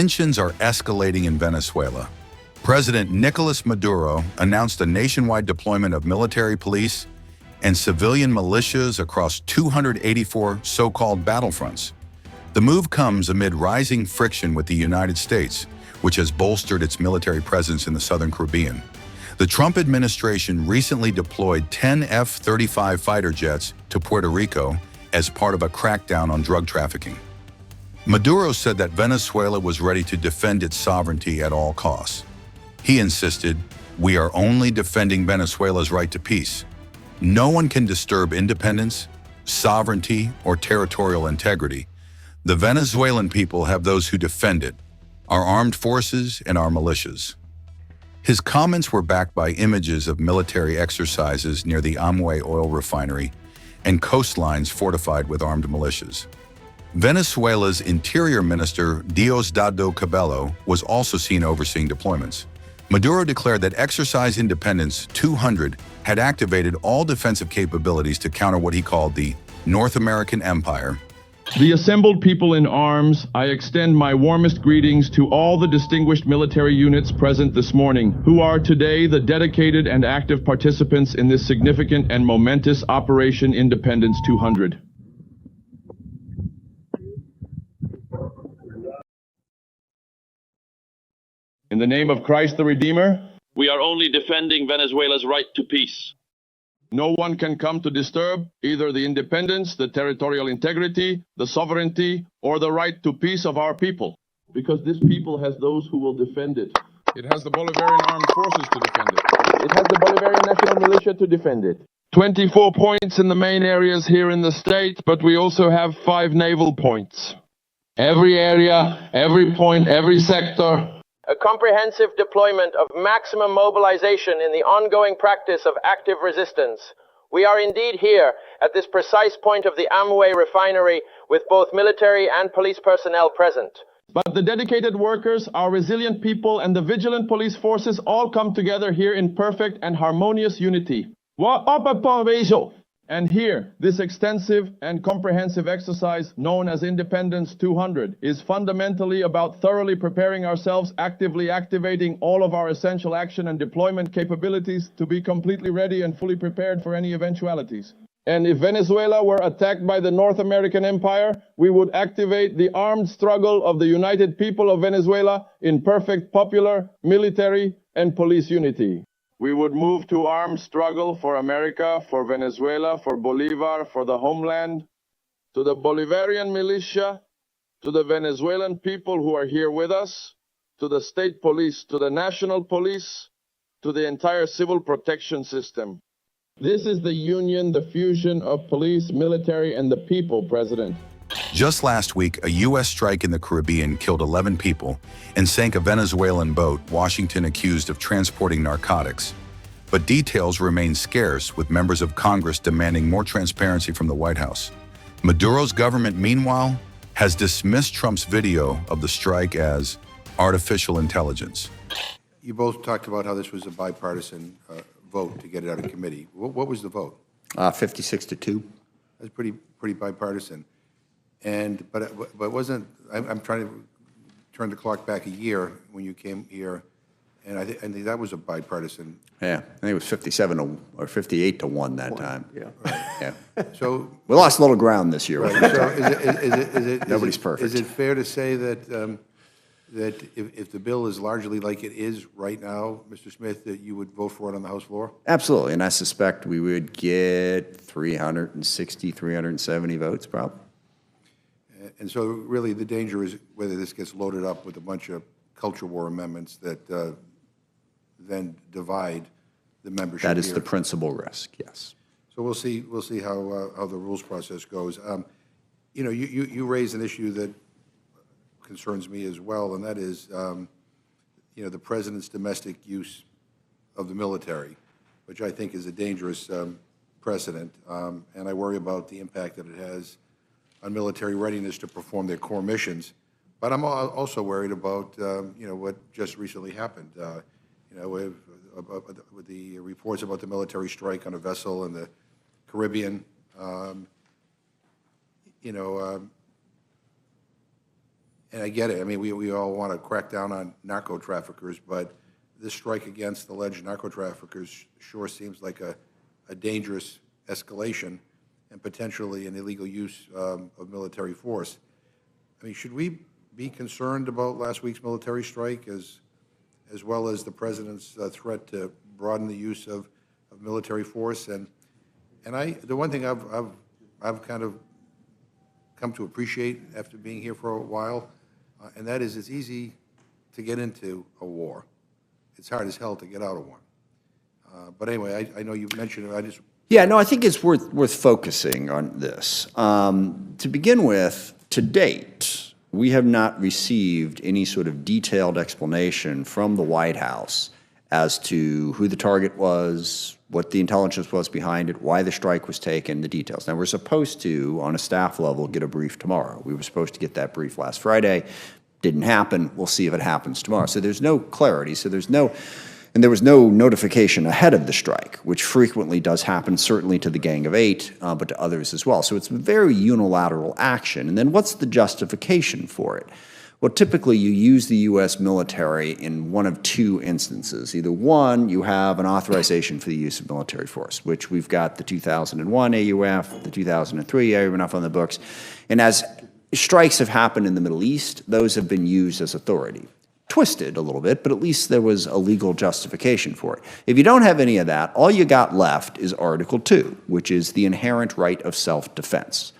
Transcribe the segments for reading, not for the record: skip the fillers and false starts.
Tensions are escalating in Venezuela. President Nicolas Maduro announced a nationwide deployment of military police and civilian militias across 284 so-called battlefronts. The move comes amid rising friction with the United States, which has bolstered its military presence in the southern Caribbean. The Trump administration recently deployed 10 F-35 fighter jets to Puerto Rico as part of a crackdown on drug trafficking. Maduro said that Venezuela was ready to defend its sovereignty at all costs. He insisted, "We are only defending Venezuela's right to peace. No one can disturb independence, sovereignty, or territorial integrity. The Venezuelan people have those who defend it, our armed forces and our militias." His comments were backed by images of military exercises near the Amway oil refinery and coastlines fortified with armed militias. Venezuela's Interior Minister Diosdado Cabello was also seen overseeing deployments. Maduro declared that Exercise Independence 200 had activated all defensive capabilities to counter what he called the North American Empire. The assembled people in arms, I extend my warmest greetings to all the distinguished military units present this morning, who are today the dedicated and active participants in this significant and momentous Operation Independence 200. In the name of Christ the Redeemer, we are only defending Venezuela's right to peace. No one can come to disturb either the independence, the territorial integrity, the sovereignty, or the right to peace of our people, because this people has those who will defend it. It has the Bolivarian armed forces to defend it. It has the Bolivarian National Militia to defend it. 24 points in the main areas here in the state, but we also have 5 naval points. Every area, every point, every sector. A comprehensive deployment of maximum mobilization in the ongoing practice of active resistance. We are indeed here at this precise point of the Amway refinery with both military and police personnel present. But the dedicated workers, our resilient people, and the vigilant police forces all come together here in perfect and harmonious unity. And here, this extensive and comprehensive exercise known as Independence 200 is fundamentally about thoroughly preparing ourselves, actively activating all of our essential action and deployment capabilities to be completely ready and fully prepared for any eventualities. And if Venezuela were attacked by the North American Empire, we would activate the armed struggle of the united people of Venezuela in perfect popular, military, and police unity. We would move to armed struggle for America, for Venezuela, for Bolivar, for the homeland, to the Bolivarian militia, to the Venezuelan people who are here with us, to the state police, to the national police, to the entire civil protection system. This is the union, the fusion of police, military, and the people, President. Just last week, a U.S. strike in the Caribbean killed 11 people and sank a Venezuelan boat Washington accused of transporting narcotics. But details remain scarce, with members of Congress demanding more transparency from the White House. Maduro's government, meanwhile, has dismissed Trump's video of the strike as artificial intelligence. You both talked about how this was a bipartisan vote to get it out of committee. What was the vote? 56-2. That's pretty bipartisan. But wasn't, I'm trying to turn the clock back a year when you came here, and I think that was a bipartisan. Yeah, I think it was 57 or 58-1 that time. Yeah. Yeah. So We lost a little ground this year. right, so is it Nobody's perfect. Is it fair to say that that if the bill is largely like it is right now, Mr. Smith, that you would vote for it on the House floor? Absolutely, and I suspect we would get 360, 370 votes probably. And so really the danger is whether this gets loaded up with a bunch of culture war amendments that then divide the membership. That is here. the principal risk, yes. So we'll see how the rules process goes. You know, you raised an issue that concerns me as well, and that is, you know, the president's domestic use of the military, which I think is a dangerous precedent, and I worry about the impact that it has on military readiness to perform their core missions. But I'm also worried about, you know, what just recently happened. You know, with the reports about the military strike on a vessel in the Caribbean. You know, and I get it. I mean, we all want to crack down on narco traffickers, but this strike against alleged narco traffickers sure seems like a dangerous escalation and potentially an illegal use of military force. I mean, should we be concerned about last week's military strike as well as the president's threat to broaden the use of military force? And the one thing I've kind of come to appreciate after being here for a while, and that is it's easy to get into a war. It's hard as hell to get out of one. But anyway, I know you mentioned it. Yeah, no, I think it's worth focusing on this. To begin with, to date, we have not received any sort of detailed explanation from the White House as to who the target was, what the intelligence was behind it, why the strike was taken, the details. Now, we're supposed to, on a staff level, get a brief tomorrow. We were supposed to get that brief last Friday. Didn't happen. We'll see if it happens tomorrow. So there's no clarity. So there was no notification ahead of the strike, which frequently does happen, certainly to the Gang of Eight, but to others as well. So it's very unilateral action. And then what's the justification for it? Well, typically you use the U.S. military in one of two instances. Either one, you have an authorization for the use of military force, which we've got the 2001 AUF, the 2003 AUF on the books. And as strikes have happened in the Middle East, those have been used as authority. Twisted a little bit, but at least there was a legal justification for it. If you don't have any of that, all you got left is Article 2, which is the inherent right of self-defense,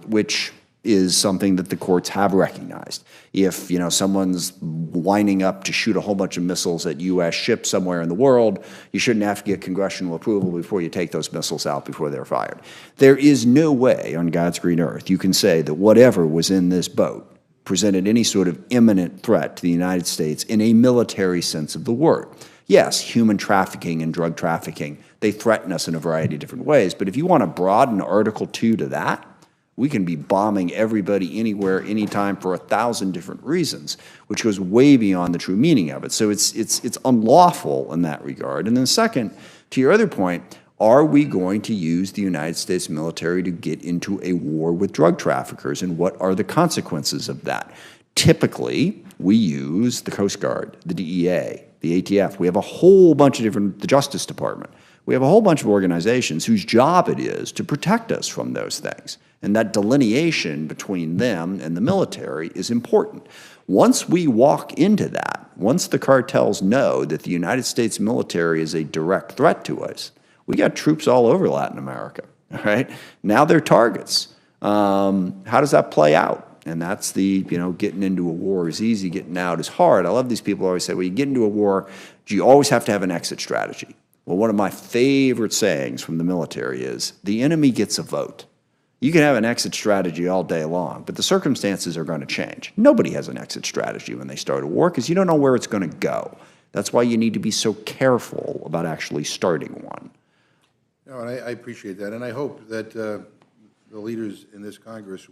which is something that the courts have recognized. If, someone's lining up to shoot a whole bunch of missiles at U.S. ships somewhere in the world, you shouldn't have to get congressional approval before you take those missiles out before they're fired. There is no way on God's green earth you can say that whatever was in this boat presented any sort of imminent threat to the United States in a military sense of the word. Yes, human trafficking and drug trafficking, they threaten us in a variety of different ways, but if you want to broaden Article 2 to that, we can be bombing everybody anywhere, anytime for 1,000 different reasons, which goes way beyond the true meaning of it. So it's unlawful in that regard. And then second, to your other point, are we going to use the United States military to get into a war with drug traffickers, and what are the consequences of that? Typically, we use the Coast Guard, the DEA, the ATF. We have a whole bunch of the Justice Department. We have a whole bunch of organizations whose job it is to protect us from those things. And that delineation between them and the military is important. Once we walk into that, once the cartels know that the United States military is a direct threat to us, we got troops all over Latin America, all right? Now they're targets. How does that play out? And that's the, getting into a war is easy, getting out is hard. I love these people who always say, well, you get into a war, you always have to have an exit strategy. Well, one of my favorite sayings from the military is, the enemy gets a vote. You can have an exit strategy all day long, but the circumstances are going to change. Nobody has an exit strategy when they start a war because you don't know where it's going to go. That's why you need to be so careful about actually starting one. No, and I appreciate that, and I hope that the leaders in this Congress,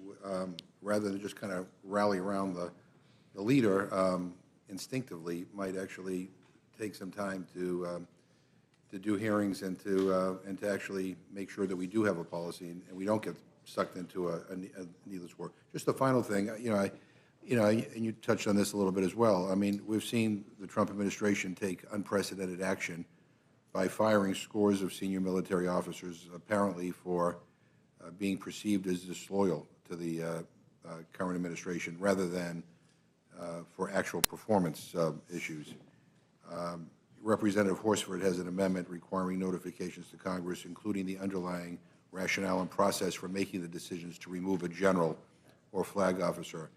rather than just kind of rally around the leader instinctively, might actually take some time to do hearings and to actually make sure that we do have a policy and we don't get sucked into a needless war. Just the final thing, and you touched on this a little bit as well. I mean, we've seen the Trump administration take unprecedented action by firing scores of senior military officers, apparently for being perceived as disloyal to the current administration rather than for actual performance issues. Representative Horsford has an amendment requiring notifications to Congress, including the underlying rationale and process for making the decisions to remove a general or flag officer.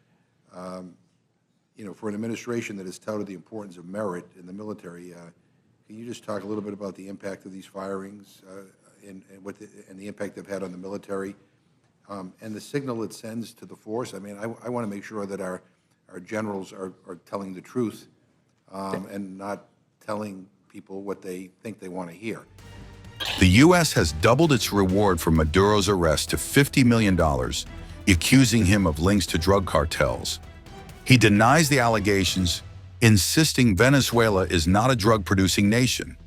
For an administration that has touted the importance of merit in the military, can you just talk a little bit about the impact of these firings and the impact they've had on the military and the signal it sends to the force? I mean, I want to make sure that our generals are telling the truth and not telling people what they think they want to hear. The U.S. has doubled its reward for Maduro's arrest to $50 million, accusing him of links to drug cartels. He denies the allegations, insisting Venezuela is not a drug-producing nation.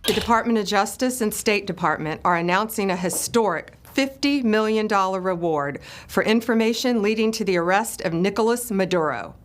The Department of Justice and State Department are announcing a historic $50 million reward for information leading to the arrest of Nicolas Maduro.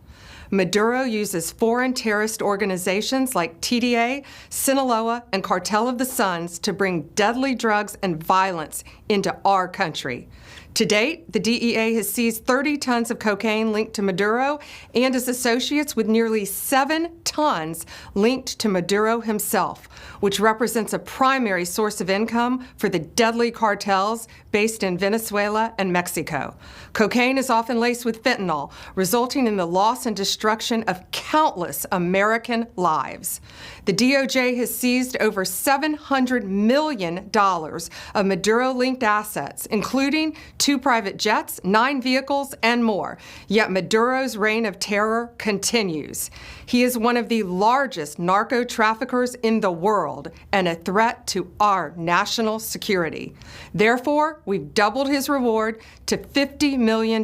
Maduro uses foreign terrorist organizations like TDA, Sinaloa, and Cartel of the Suns to bring deadly drugs and violence into our country. To date, the DEA has seized 30 tons of cocaine linked to Maduro and his associates, with nearly 7 tons linked to Maduro himself, which represents a primary source of income for the deadly cartels based in Venezuela and Mexico. Cocaine is often laced with fentanyl, resulting in the loss and destruction of countless American lives. The DOJ has seized over $700 million of Maduro-linked assets, including 2 private jets, 9 vehicles, and more. Yet Maduro's reign of terror continues. He is one of the largest narco-traffickers in the world and a threat to our national security. Therefore, we've doubled his reward to $50 million.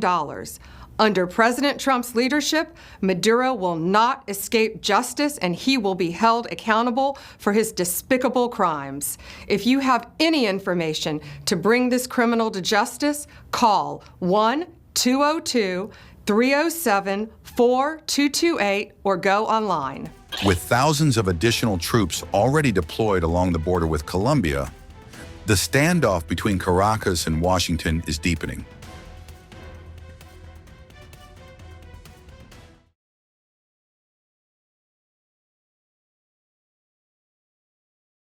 Under President Trump's leadership, Maduro will not escape justice, and he will be held accountable for his despicable crimes. If you have any information to bring this criminal to justice, call 1-202-307-4228 or go online. With thousands of additional troops already deployed along the border with Colombia, the standoff between Caracas and Washington is deepening.